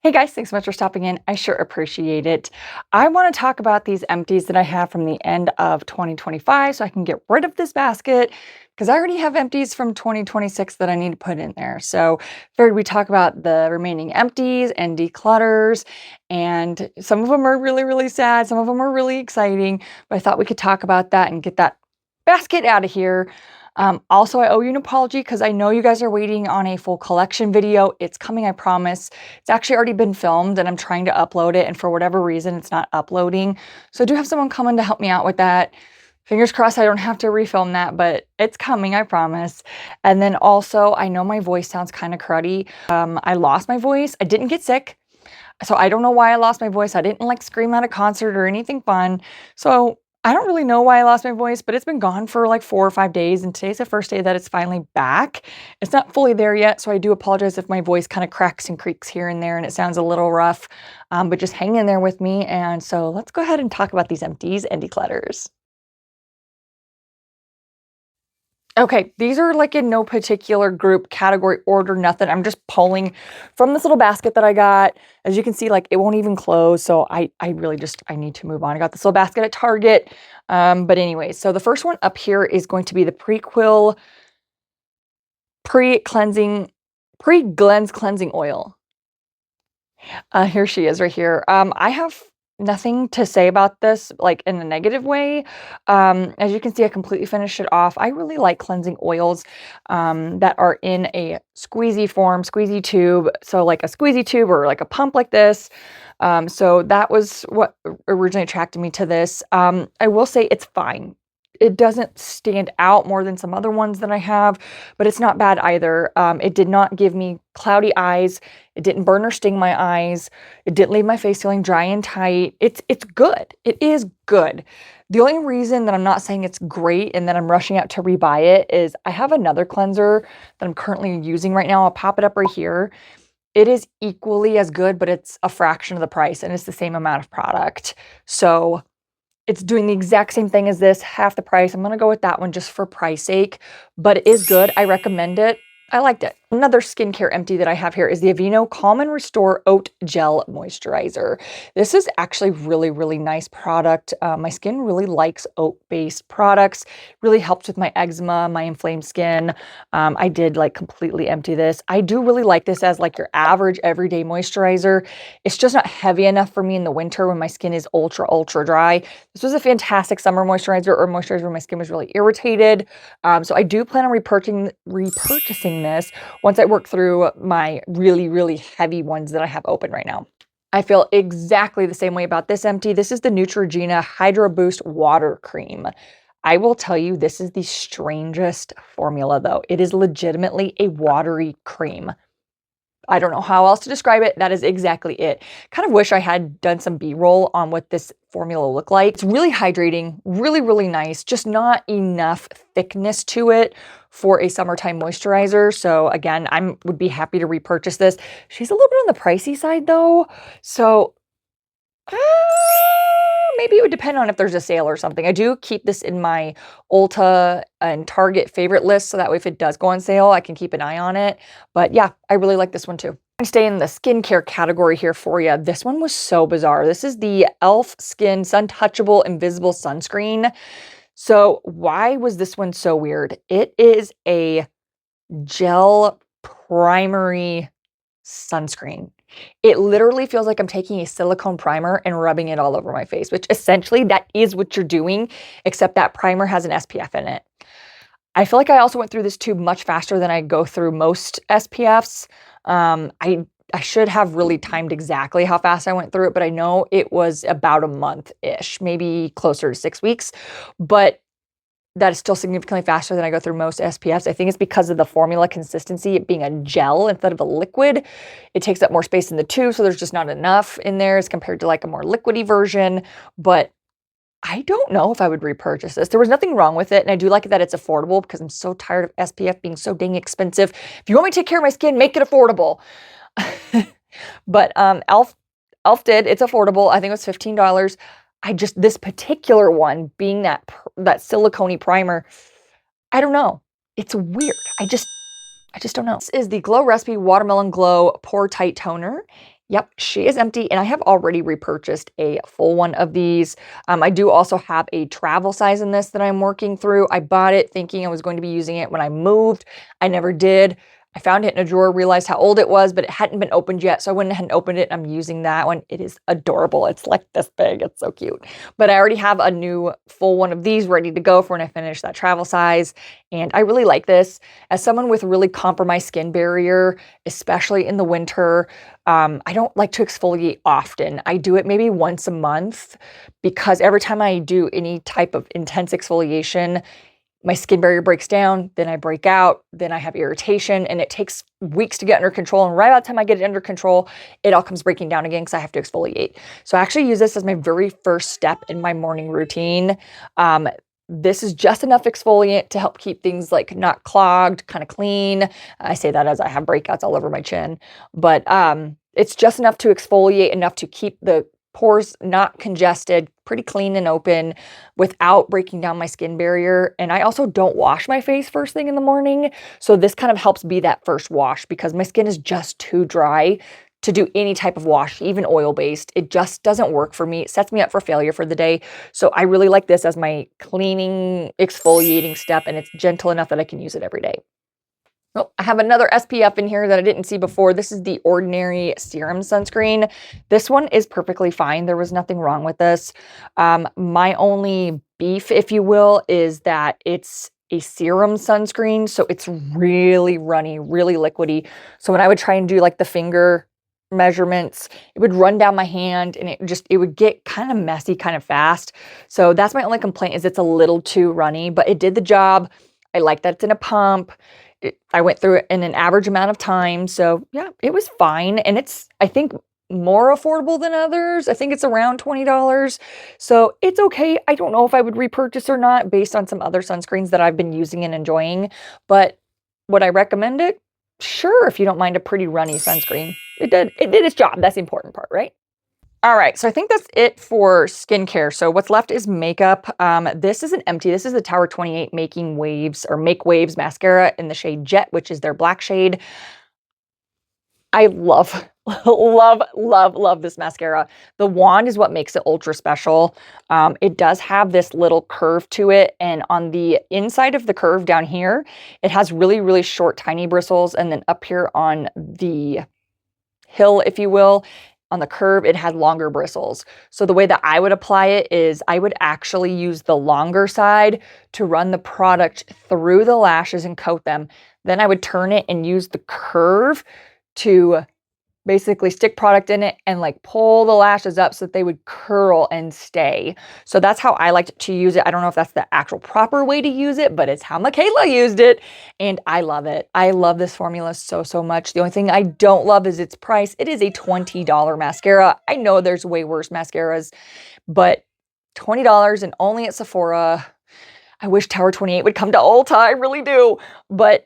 Hey guys, thanks so much for stopping in. I sure appreciate it. I want to talk about these empties that I have from the end of 2025 so I can get rid of this basket because I already have empties from 2026 that I need to put in there. So figured we talk about the remaining empties and declutters, and some of them are really, really sad. Some of them are really exciting, but I thought we could talk about that and get that basket out of here. Also, I owe you an apology because I know you guys are waiting on a full collection video. It's coming, I promise. It's actually already been filmed and I'm trying to upload it, and for whatever reason, it's not uploading. So I do have someone coming to help me out with that. Fingers crossed I don't have to refilm that, but it's coming, I promise. And then also, I know my voice sounds kind of cruddy. I lost my voice. I didn't get sick. So I don't know why I lost my voice. I didn't like scream at a concert or anything fun. So I don't really know why I lost my voice, but it's been gone for like 4 or 5 days, and today's the first day that it's finally back. It's not fully there yet, so I do apologize if my voice kind of cracks and creaks here and there and it sounds a little rough, but just hang in there with me. And so let's go ahead and talk about these empties and declutters. Okay, these are like in no particular group, category, order, nothing. I'm just pulling from this little basket that I got. As you can see, like it won't even close. So I really just, I need to move on. I got this little basket at Target. But anyway, so the first one up here is going to be the Prequil Pre-Cleanse Cleansing Oil. Here she is right here. I have nothing to say about this, like in a negative way. As you can see, I completely finished it off. I really like cleansing oils that are in a squeezy form, squeezy tube. So like a squeezy tube or like a pump like this. So that was what originally attracted me to this. I will say it's fine. It doesn't stand out more than some other ones that I have, but it's not bad either. It did not give me cloudy eyes. It didn't burn or sting my eyes. It didn't leave my face feeling dry and tight. It's good. It is good. The only reason that I'm not saying it's great and that I'm rushing out to rebuy it is I have another cleanser that I'm currently using right now. I'll pop it up right here. It is equally as good, but it's a fraction of the price and it's the same amount of product. So it's doing the exact same thing as this, half the price. I'm going to go with that one just for price sake, but it is good. I recommend it. I liked it. Another skincare empty that I have here is the Aveeno Calm and Restore Oat Gel Moisturizer. This is actually really, really nice product. My skin really likes oat-based products. Really helps with my eczema, my inflamed skin. I did like completely empty this. I do really like this as like your average everyday moisturizer. It's just not heavy enough for me in the winter when my skin is ultra, ultra dry. This was a fantastic summer moisturizer, or moisturizer when my skin was really irritated. So I do plan on repurchasing this once I work through my really, really heavy ones that I have open right now. I feel exactly the same way about this empty. This is the Neutrogena Hydro Boost Water Cream. I will tell you, this is the strangest formula though. It is legitimately a watery cream. I don't know how else to describe it. That is exactly it. Kind of wish I had done some B-roll on what this formula looked like. It's really hydrating, really, really nice, just not enough thickness to it for a summertime moisturizer. So again, would be happy to repurchase this. She's a little bit on the pricey side though. So maybe it would depend on if there's a sale or something. I do keep this in my Ulta and Target favorite list, so that way if it does go on sale, I can keep an eye on it. But yeah, I really like this one too. I stay in the skincare category here for you. This one was so bizarre. This is the e.l.f. Skin Suntouchable Invisible Sunscreen. So why was this one so weird? It is a gel primary sunscreen. It literally feels like I'm taking a silicone primer and rubbing it all over my face, which essentially that is what you're doing, except that primer has an SPF in it. I feel like I also went through this tube much faster than I go through most SPFs. I should have really timed exactly how fast I went through it, but I know it was about a month-ish, maybe closer to 6 weeks. But that is still significantly faster than I go through most SPFs. I think it's because of the formula consistency, it being a gel instead of a liquid. It takes up more space in the tube, so there's just not enough in there as compared to like a more liquidy version. But I don't know if I would repurchase this. There was nothing wrong with it, and I do like that it's affordable because I'm so tired of SPF being so dang expensive. If you want me to take care of my skin, make it affordable. But e.l.f. did. It's affordable. I think it was $15. This particular one being that silicone primer, I don't know. It's weird. I just don't know. This is the Glow Recipe Watermelon Glow Pore Tight Toner. Yep, she is empty, and I have already repurchased a full one of these. I do also have a travel size in this that I'm working through. I bought it thinking I was going to be using it when I moved. I never did. I found it in a drawer, realized how old it was, but it hadn't been opened yet, so I went ahead and opened it. I'm using that one. It is adorable. It's like this big. It's so cute. But I already have a new full one of these ready to go for when I finish that travel size, and I really like this. As someone with really compromised skin barrier, especially in the winter, I don't like to exfoliate often. I do it maybe once a month because every time I do any type of intense exfoliation, my skin barrier breaks down, then I break out, then I have irritation, and it takes weeks to get under control. And right about the time I get it under control, it all comes breaking down again because I have to exfoliate. So I actually use this as my very first step in my morning routine. This is just enough exfoliant to help keep things like not clogged, kind of clean. I say that as I have breakouts all over my chin, but it's just enough to exfoliate, enough to keep the pores not congested, pretty clean and open without breaking down my skin barrier. And I also don't wash my face first thing in the morning. So this kind of helps be that first wash because my skin is just too dry to do any type of wash, even oil-based. It just doesn't work for me. It sets me up for failure for the day. So I really like this as my cleaning, exfoliating step, and it's gentle enough that I can use it every day. Oh, I have another SPF in here that I didn't see before. This is the Ordinary Serum Sunscreen. This one is perfectly fine. There was nothing wrong with this. My only beef, if you will, is that it's a serum sunscreen. So it's really runny, really liquidy. So when I would try and do like the finger measurements, it would run down my hand and it would get kind of messy kind of fast. So that's my only complaint, is it's a little too runny, but it did the job. I like that it's in a pump. I went through it in an average amount of time. So yeah, it was fine. And it's, I think, more affordable than others. I think it's around $20. So it's okay. I don't know if I would repurchase or not based on some other sunscreens that I've been using and enjoying. But would I recommend it? Sure, if you don't mind a pretty runny sunscreen. It did its job. That's the important part, right? All right, so I think that's it for skincare. So what's left is makeup. This is an empty. This is the Tower 28 Making Waves or Make Waves mascara in the shade Jet, which is their black shade. I love, love this mascara. The wand is what makes it ultra special. It does have this little curve to it, and on the inside of the curve down here, it has really, really short, tiny bristles, and then up here on the hill, if you will, on the curve, it had longer bristles. So the way that I would apply it is I would actually use the longer side to run the product through the lashes and coat them. Then I would turn it and use the curve to basically stick product in it and like pull the lashes up so that they would curl and stay. So that's how I liked to use it. I don't know if that's the actual proper way to use it, but it's how Michaela used it. And I love it. I love this formula so, so much. The only thing I don't love is its price. It is a $20 mascara. I know there's way worse mascaras, but $20 and only at Sephora. I wish Tower 28 would come to Ulta. I really do. But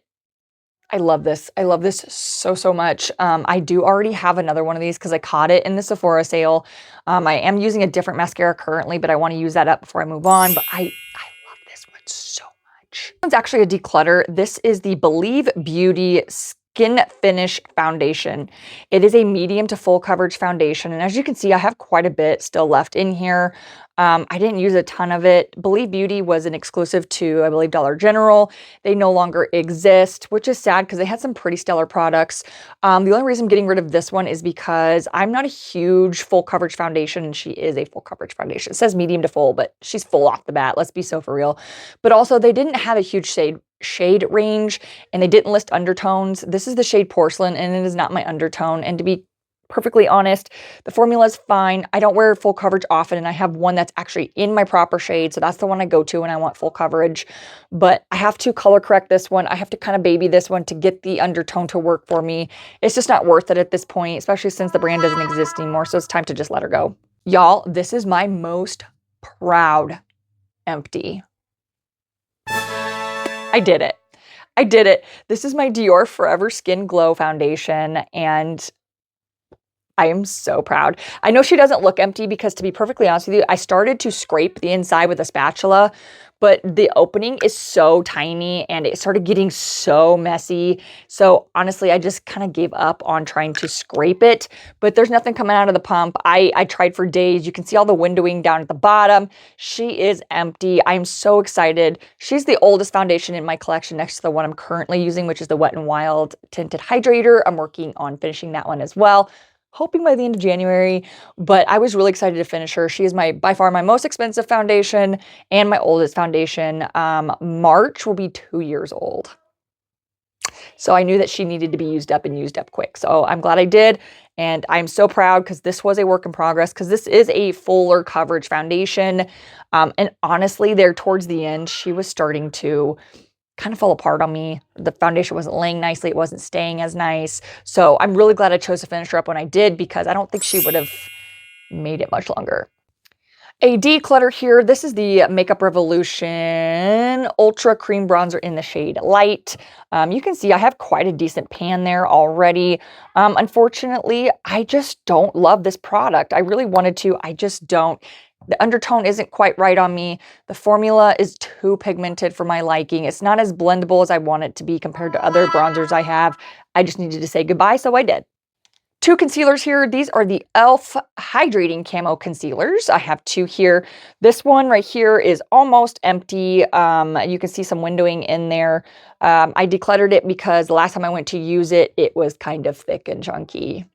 I love this. I love this so, so much. I do already have another one of these because I caught it in the Sephora sale. I am using a different mascara currently, but I want to use that up before I move on. But I love this one so much. This one's actually a declutter. This is the Believe Beauty Skin Finish Foundation. It is a medium to full coverage foundation. And as you can see, I have quite a bit still left in here. I didn't use a ton of it. Believe Beauty was an exclusive to, I believe, Dollar General. They no longer exist, which is sad because they had some pretty stellar products. The only reason I'm getting rid of this one is because I'm not a huge full coverage foundation, and she is a full coverage foundation. It says medium to full, but she's full off the bat. Let's be so for real. But also, they didn't have a huge shade range, and they didn't list undertones. This is the shade Porcelain, and it is not my undertone. And to be perfectly honest, the formula is fine. I don't wear full coverage often, and I have one that's actually in my proper shade, so that's the one I go to when I want full coverage. But I have to color correct this one. I have to kind of baby this one to get the undertone to work for me. It's just not worth it at this point, especially since the brand doesn't exist anymore, so it's time to just let her go. Y'all, this is my most proud empty. I did it. I did it. This is my Dior Forever Skin Glow Foundation, and I am so proud. I know she doesn't look empty because, to be perfectly honest with you, I started to scrape the inside with a spatula, but the opening is so tiny and it started getting so messy. So honestly, I just kind of gave up on trying to scrape it, but there's nothing coming out of the pump. I tried for days. You can see all the windowing down at the bottom. She is empty. I'm so excited. She's the oldest foundation in my collection next to the one I'm currently using, which is the WetNWild Tinted Hydrator. I'm working on finishing that one as well, hoping by the end of January, but I was really excited to finish her. She is by far my most expensive foundation and my oldest foundation. March will be 2 years old. So I knew that she needed to be used up and used up quick. So I'm glad I did. And I'm so proud because this was a work in progress, because this is a fuller coverage foundation. And honestly, there towards the end, she was starting to kind of fall apart on me. The foundation wasn't laying nicely. It wasn't staying as nice. So I'm really glad I chose to finish her up when I did, because I don't think she would have made it much longer. A declutter here. This is the Makeup Revolution Ultra Cream Bronzer in the shade Light. You can see I have quite a decent pan there already. Unfortunately, I just don't love this product. I really wanted to. I just don't. The undertone isn't quite right on me. The formula is too pigmented for my liking. It's not as blendable as I want it to be compared to other bronzers I have. I just needed to say goodbye, so I did. 2 concealers here. These are the e.l.f. Hydrating Camo Concealers. I have 2 here. This one right here is almost empty. You can see some windowing in there. I decluttered it because the last time I went to use it, it was kind of thick and chunky.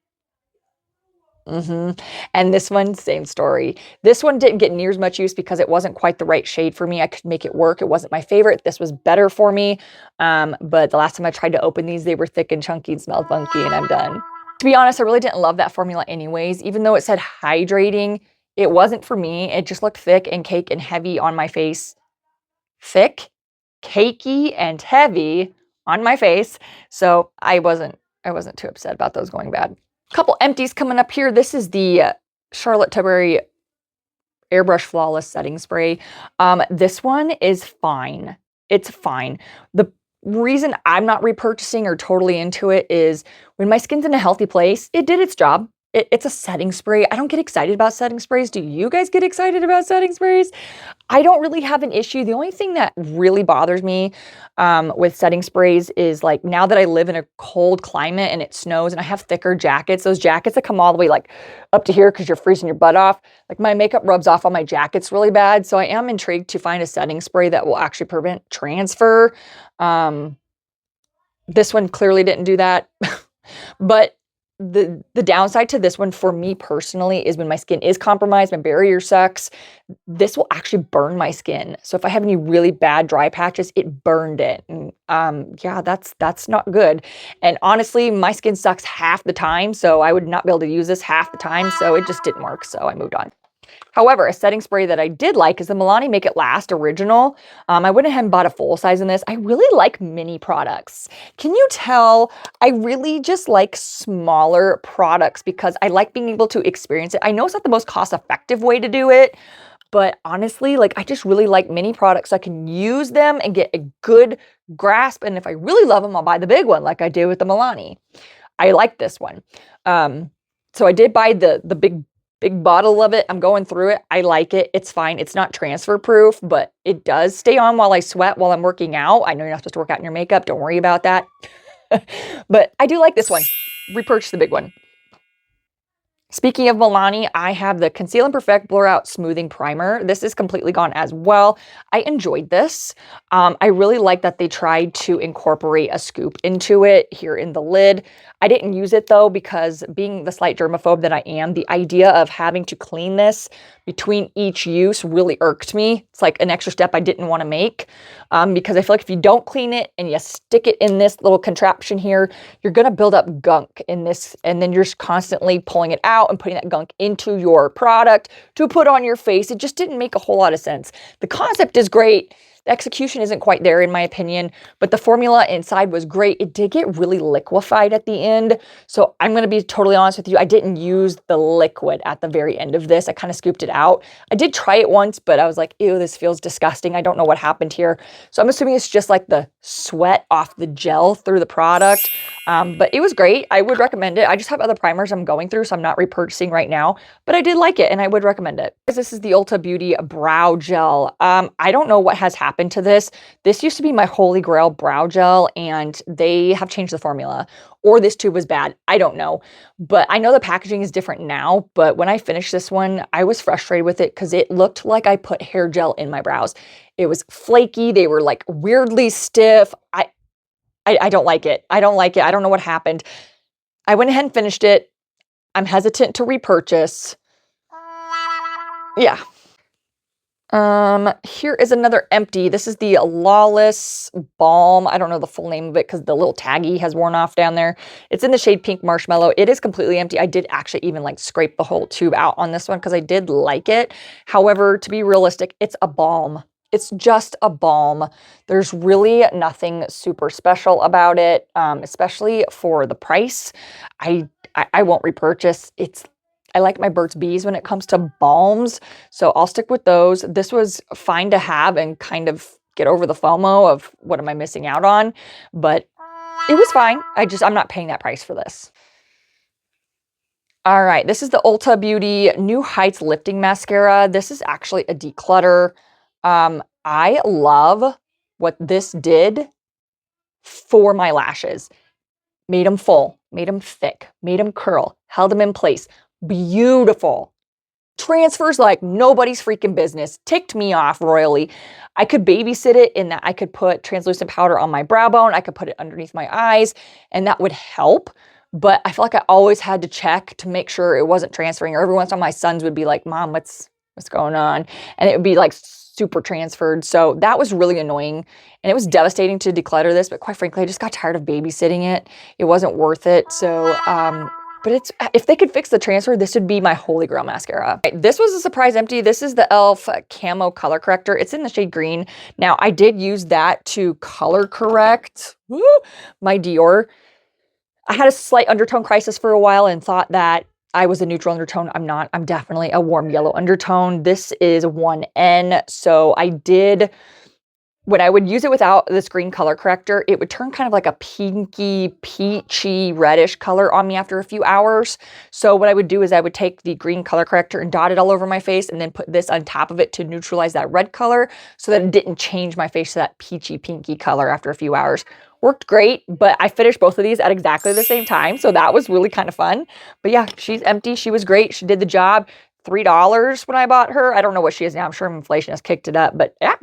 And this one, same story. This one didn't get near as much use because it wasn't quite the right shade for me. I could make it work. It wasn't my favorite. This was better for me. But the last time I tried to open these, they were thick and chunky and smelled funky, and I'm done. To be honest, I really didn't love that formula anyways. Even though it said hydrating, it wasn't for me. It just looked thick and cake and heavy on my face. Thick, cakey, and heavy on my face. So I wasn't too upset about those going bad. Couple empties coming up here. This is the Charlotte Tilbury Airbrush Flawless Setting Spray. This one is fine. It's fine. The reason I'm not repurchasing or totally into it is when my skin's in a healthy place, it did its job. It's a setting spray. I don't get excited about setting sprays. Do you guys get excited about setting sprays? I don't really have an issue. The only thing that really bothers me with setting sprays is, like, now that I live in a cold climate and it snows and I have thicker jackets, those jackets that come all the way like up to here because you're freezing your butt off, like my makeup rubs off on my jackets really bad. So I am intrigued to find a setting spray that will actually prevent transfer. This one clearly didn't do that. But the downside to this one for me personally is when my skin is compromised, my barrier sucks, this will actually burn my skin. So if I have any really bad dry patches, it burned it. And yeah, that's not good. And honestly, my skin sucks half the time, so I would not be able to use this half the time, so it just didn't work, so I moved on. However, a setting spray that I did like is the Milani Make It Last Original. I went ahead and bought a full size in this. I really like mini products. Can you tell? I really just like smaller products because I like being able to experience it. I know it's not the most cost-effective way to do it, but honestly, like, I just really like mini products. So I can use them and get a good grasp. And if I really love them, I'll buy the big one like I did with the Milani. I like this one. So I did buy the big bottle of it. I'm going through it. I like it. It's fine. It's not transfer proof, but it does stay on while I sweat while I'm working out. I know you're not supposed to work out in your makeup. Don't worry about that. But I do like this one. Repurchase the big one. Speaking of Milani, I have the Conceal and Perfect Blur Out Smoothing Primer. This is completely gone as well. I enjoyed this. I really like that they tried to incorporate a scoop into it here in the lid. I didn't use it though because, being the slight germaphobe that I am, the idea of having to clean this between each use really irked me. It's like an extra step I didn't want to make because I feel like if you don't clean it and you stick it in this little contraption here, you're going to build up gunk in this, and then you're just constantly pulling it out and putting that gunk into your product to put on your face. It just didn't make a whole lot of sense. The concept is great. The execution isn't quite there in my opinion, but the formula inside was great. It did get really liquefied at the end. So I'm going to be totally honest with you. I didn't use the liquid at the very end of this. I kind of scooped it out. I did try it once, but I was like, ew, this feels disgusting. I don't know what happened here. So I'm assuming it's just like the sweat off the gel through the product. But it was great. I would recommend it. I just have other primers I'm going through, so I'm not repurchasing right now, but I did like it and I would recommend it. This is the Ulta Beauty Brow Gel. I don't know what has happened to this. This used to be my holy grail brow gel and they have changed the formula, or this tube was bad. I don't know, but I know the packaging is different now, but when I finished this one, I was frustrated with it because it looked like I put hair gel in my brows. It was flaky. They were like weirdly stiff. I don't like it. I don't like it. I don't know what happened. I went ahead and finished it. I'm hesitant to repurchase. Yeah. Here is another empty. This is the Lawless Balm. I don't know the full name of it because the little taggy has worn off down there. It's in the shade Pink Marshmallow. It is completely empty. I did actually even like scrape the whole tube out on this one because I did like it. However, to be realistic, it's a balm. It's just a balm. There's really nothing super special about it, especially for the price. I won't repurchase. I like my Burt's Bees when it comes to balms, so I'll stick with those. This was fine to have and kind of get over the FOMO of what am I missing out on, but it was fine. I'm not paying that price for this. All right, this is the Ulta Beauty New Heights Lifting Mascara. This is actually a declutter. I love what this did for my lashes. Made them full, made them thick, made them curl, held them in place. Beautiful. Transfers like nobody's freaking business. Ticked me off royally. I could babysit it in that I could put translucent powder on my brow bone. I could put it underneath my eyes and that would help. But I feel like I always had to check to make sure it wasn't transferring, or every once in a while my sons would be like, Mom, what's going on? And it would be like super transferred. So that was really annoying. And it was devastating to declutter this, but quite frankly, I just got tired of babysitting it. It wasn't worth it. So, but if they could fix the transfer, this would be my holy grail mascara. Right, this was a surprise empty. This is the e.l.f. Camo Color Corrector. It's in the shade green. Now, I did use that to color correct my Dior. I had a slight undertone crisis for a while and thought that I was a neutral undertone. I'm not. I'm definitely a warm yellow undertone. This is 1N. So I did, when I would use it without this green color corrector, it would turn kind of like a pinky, peachy, reddish color on me after a few hours. So what I would do is I would take the green color corrector and dot it all over my face and then put this on top of it to neutralize that red color so that it didn't change my face to that peachy, pinky color after a few hours. Worked great, but I finished both of these at exactly the same time. So that was really kind of fun. But yeah, she's empty. She was great. She did the job. $3 when I bought her. I don't know what she is now. I'm sure inflation has kicked it up, but yeah,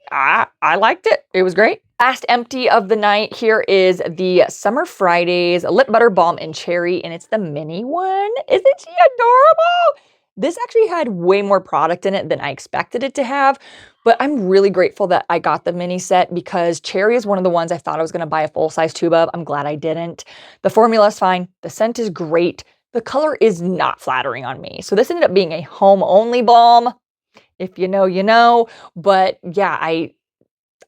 I liked it. It was great. Last empty of the night here is the Summer Fridays Lip Butter Balm in Cherry, and it's the mini one. Isn't she adorable? This actually had way more product in it than I expected it to have, but I'm really grateful that I got the mini set because Cherry is one of the ones I thought I was going to buy a full-size tube of. I'm glad I didn't. The formula is fine. The scent is great. The color is not flattering on me. So this ended up being a home-only balm. If you know, you know. But yeah, I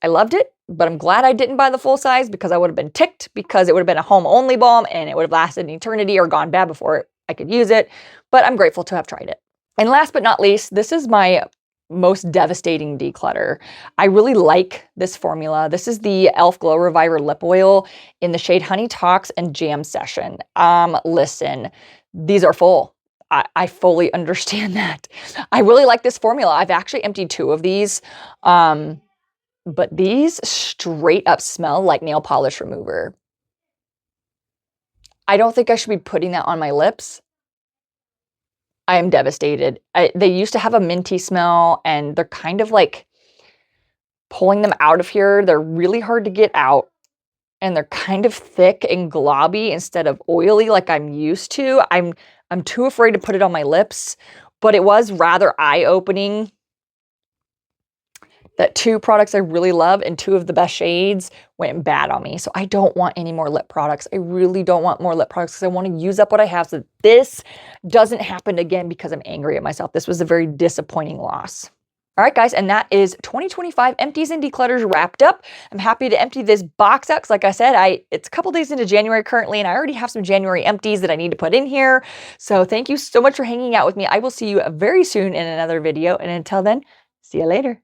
loved it, but I'm glad I didn't buy the full size because I would have been ticked because it would have been a home-only balm and it would have lasted an eternity or gone bad before I could use it. But I'm grateful to have tried it. And last but not least, this is my most devastating declutter. I really like this formula. This is the e.l.f. Glow Reviver Lip Oil in the shade Honey Talks and Jam Session. Listen, these are full. I fully understand that. I really like this formula. I've actually emptied 2 of these, but these straight up smell like nail polish remover. I don't think I should be putting that on my lips. I am devastated. They used to have a minty smell and they're kind of like pulling them out of here. They're really hard to get out and they're kind of thick and globby instead of oily like I'm used to. I'm too afraid to put it on my lips, but it was rather eye-opening that 2 products I really love and 2 of the best shades went bad on me. So I don't want any more lip products. I really don't want more lip products because I want to use up what I have so that this doesn't happen again because I'm angry at myself. This was a very disappointing loss. All right, guys, and that is 2025 Empties and Declutters wrapped up. I'm happy to empty this box out because, like I said, it's a couple days into January currently, and I already have some January empties that I need to put in here. So thank you so much for hanging out with me. I will see you very soon in another video, and until then, see you later.